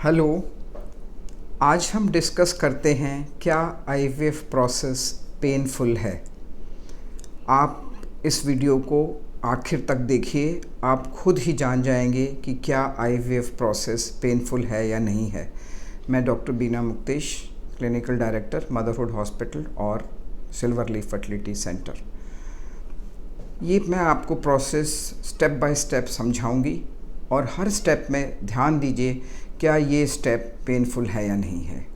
Hello. आज हम discuss करते हैं क्या आईवीएफ प्रोसेस पेनफुल है। आप इस वीडियो को आखिर तक देखिए, आप खुद ही जान जाएंगे कि क्या आईवीएफ प्रोसेस पेनफुल है या नहीं है। मैं doctor Beena Muktesh, clinical director, motherhood hospital और सिल्वर लीफ फर्टिलिटी सेंटर। ये मैं आपको प्रोसेस स्टेप बाय स्टेप समझाऊंगी और हर स्टेप में ध्यान दीजिए क्या ये स्टेप पेनफुल है या नहीं है।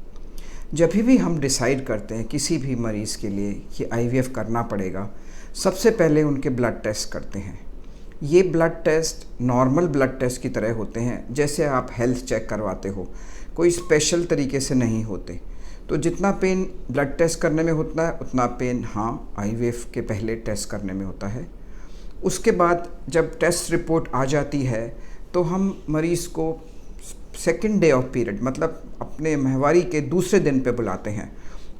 जब भी हम डिसाइड करते हैं किसी भी मरीज़ के लिए कि आईवीएफ करना पड़ेगा, सबसे पहले उनके ब्लड टेस्ट करते हैं। ये blood test normal blood test की तरह होते हैं, जैसे आप हेल्थ चेक करवाते हो, कोई स्पेशल तरीके से नहीं होते। तो जितना पेन ब्लड टेस्ट करने में होता है उतना पेन आईवीएफ के पहले टेस्ट करने में होता है। उसके बाद जब टेस्ट रिपोर्ट आ जाती है तो हम मरीज़ को सेकेंड डे ऑफ पीरियड, मतलब अपने माहवारी के दूसरे दिन पे बुलाते हैं।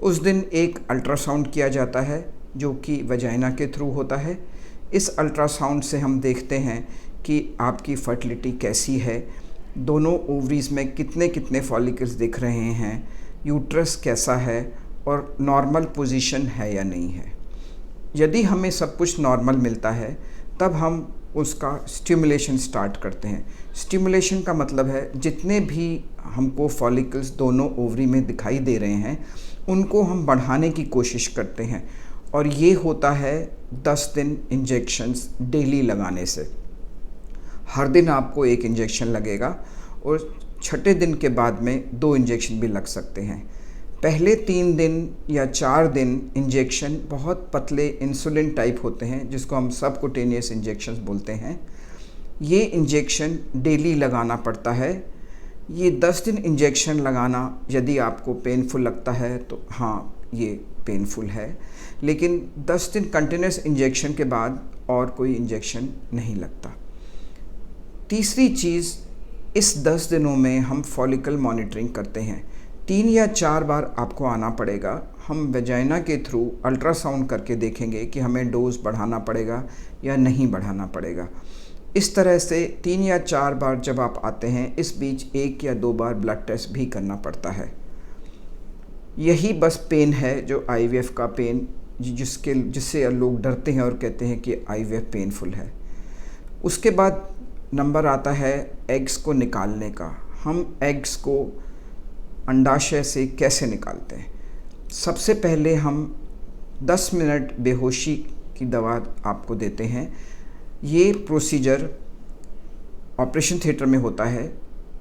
उस दिन एक अल्ट्रासाउंड किया जाता है जो कि वजाइना के थ्रू होता है। इस अल्ट्रासाउंड से हम देखते हैं कि आपकी फर्टिलिटी कैसी है, दोनों ओवरीज में कितने कितने फॉलिकल्स दिख रहे हैं, यूट्रस कैसा है और नॉर्मल पोजीशन है या नहीं है। यदि हमें सब कुछ नॉर्मल मिलता है तब हम उसका स्टिमुलेशन स्टार्ट करते हैं। स्टिमुलेशन का मतलब है जितने भी हमको फॉलिकल्स दोनों ओवरी में दिखाई दे रहे हैं उनको हम बढ़ाने की कोशिश करते हैं, और ये होता है 10 दिन इंजेक्शंस डेली लगाने से। हर दिन आपको एक इंजेक्शन लगेगा और छठे दिन के बाद में 2 इंजेक्शन भी लग सकते हैं। पहले 3 दिन या 4 दिन इंजेक्शन बहुत पतले इंसुलिन टाइप होते हैं, जिसको हम सबकुटेनियस इंजेक्शंस बोलते हैं। ये इंजेक्शन डेली लगाना पड़ता है। ये 10 दिन इंजेक्शन लगाना यदि आपको पेनफुल लगता है तो ये पेनफुल है, लेकिन 10 दिन कंटिन्यूस इंजेक्शन के बाद और कोई इंजेक्शन नहीं लगता। तीसरी चीज़, इस 10 दिनों में हम फॉलिकल मॉनिटरिंग करते हैं। 3 या 4 बार आपको आना पड़ेगा। हम वेजाइना के थ्रू अल्ट्रासाउंड करके देखेंगे कि हमें डोज बढ़ाना पड़ेगा या नहीं बढ़ाना पड़ेगा। इस तरह से 3 या 4 बार जब आप आते हैं, इस बीच 1 या 2 बार ब्लड टेस्ट भी करना पड़ता है। यही बस पेन है जो आईवीएफ का पेन, जिससे लोग डरते हैं और कहते हैं कि आईवीएफ पेनफुल है। उसके बाद नंबर आता है एग्स को निकालने का। हम एग्स को अंडाशय से कैसे निकालते हैं? सबसे पहले हम 10 मिनट बेहोशी की दवा आपको देते हैं। ये प्रोसीजर ऑपरेशन थिएटर में होता है।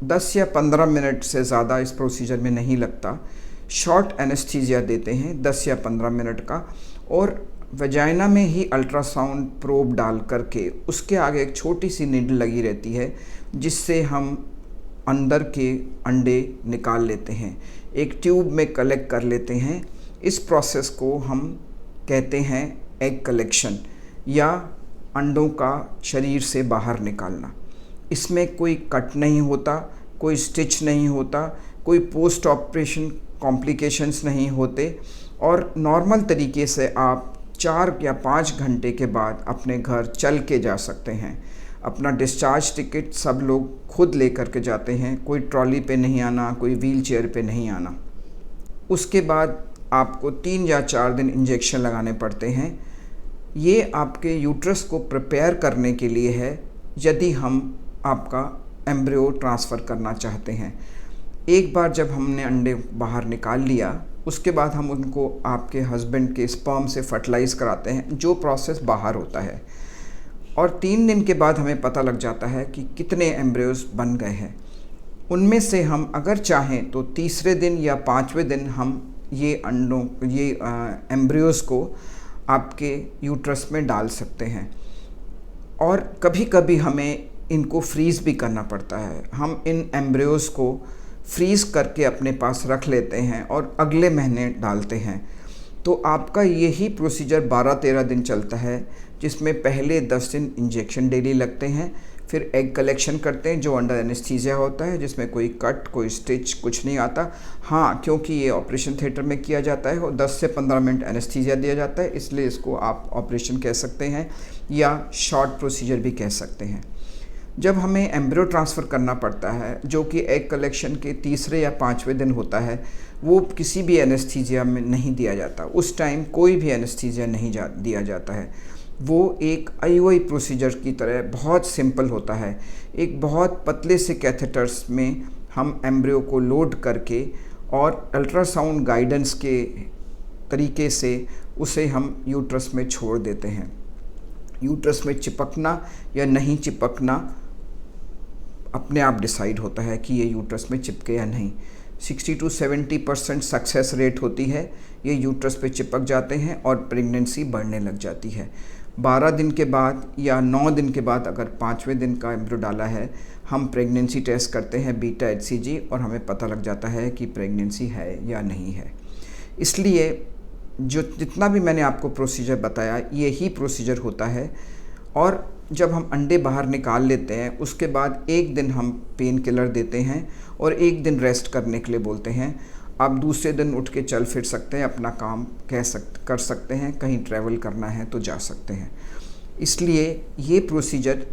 10 या 15 मिनट से ज़्यादा इस प्रोसीजर में नहीं लगता। शॉर्ट एनेस्थीसिया देते हैं 10 या 15 मिनट का, और वजाइना में ही अल्ट्रासाउंड प्रोब डाल करके उसके आगे एक छोटी सी नीडल लगी रहती है, जिससे हम अंदर के अंडे निकाल लेते हैं, एक ट्यूब में कलेक्ट कर लेते हैं। इस प्रोसेस को हम कहते हैं एग कलेक्शन या अंडों का शरीर से बाहर निकालना। इसमें कोई कट नहीं होता, कोई स्टिच नहीं होता, कोई पोस्ट ऑपरेशन कॉम्प्लिकेशंस नहीं होते, और नॉर्मल तरीके से आप 4 या 5 घंटे के बाद अपने घर चल के जा सकते हैं। अपना डिस्चार्ज टिकट सब लोग खुद लेकर के जाते हैं, कोई ट्रॉली पे नहीं आना, कोई व्हील चेयर पे नहीं आना। उसके बाद आपको 3 या 4 दिन इंजेक्शन लगाने पड़ते हैं। ये आपके यूट्रस को प्रिपेयर करने के लिए है, यदि हम आपका एम्ब्रियो ट्रांसफ़र करना चाहते हैं। एक बार जब हमने अंडे बाहर निकाल लिया, उसके बाद हम उनको आपके हस्बैंड के स्पर्म से फर्टिलाइज़ कराते हैं, जो प्रोसेस बाहर होता है। और 3 दिन के बाद हमें पता लग जाता है कि कितने एम्ब्रियोज बन गए हैं। उनमें से हम अगर चाहें तो तीसरे दिन या 5वें दिन हम ये एम्ब्रियोज को आपके यूट्रस में डाल सकते हैं। और कभी कभी हमें इनको फ्रीज़ भी करना पड़ता है। हम इन एम्ब्रियोज को फ्रीज़ करके अपने पास रख लेते हैं और अगले महीने डालते हैं। तो आपका यही प्रोसीजर 12-13 दिन चलता है, जिसमें पहले 10 दिन इंजेक्शन डेली लगते हैं, फिर एग कलेक्शन करते हैं जो अंडर एनेस्थीसिया होता है, जिसमें कोई कट, कोई स्टिच, कुछ नहीं आता। क्योंकि ये ऑपरेशन थिएटर में किया जाता है और 10 से 15 मिनट एनेस्थीसिया दिया जाता है, इसलिए इसको आप ऑपरेशन कह सकते हैं या शॉर्ट प्रोसीजर भी कह सकते हैं। जब हमें एम्ब्रियो ट्रांसफ़र करना पड़ता है, जो कि एग कलेक्शन के तीसरे या 5वें दिन होता है, वो किसी भी एनेस्थीसिया में नहीं दिया जाता। उस टाइम कोई भी एनेस्थीसिया नहीं दिया जाता है। वो एक आईओआई प्रोसीजर की तरह बहुत सिंपल होता है। एक बहुत पतले से कैथेटर्स में हम एम्ब्रियो को लोड करके और अल्ट्रासाउंड गाइडेंस के तरीके से उसे हम यूट्रस में छोड़ देते हैं। यूट्रस में चिपकना या नहीं चिपकना अपने आप डिसाइड होता है कि ये यूट्रस में चिपके या नहीं। 60 to 70% सक्सेस रेट होती है। ये यूट्रस पे चिपक जाते हैं और प्रेगनेंसी बढ़ने लग जाती है। 12 दिन के बाद या 9 दिन के बाद अगर 5वें दिन का एम्ब्रियो डाला है, हम प्रेगनेंसी टेस्ट करते हैं बीटा HCG और हमें पता लग जाता है कि प्रेगनेंसी है या नहीं है। इसलिए जितना भी मैंने आपको प्रोसीजर बताया, यही प्रोसीजर होता है। और जब हम अंडे बाहर निकाल लेते हैं, उसके बाद 1 दिन हम पेन किलर देते हैं और 1 दिन रेस्ट करने के लिए बोलते हैं। आप दूसरे दिन उठ के चल फिर सकते हैं, अपना काम कर सकते हैं, कहीं ट्रैवल करना है तो जा सकते हैं। इसलिए ये प्रोसीजर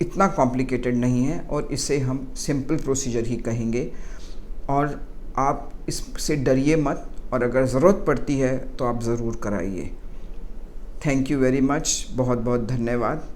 इतना कॉम्प्लिकेटेड नहीं है और इसे हम सिंपल प्रोसीजर ही कहेंगे। और आप इससे डरिए मत, और अगर ज़रूरत पड़ती है तो आप ज़रूर कराइए। थैंक यू वेरी मच, बहुत बहुत धन्यवाद।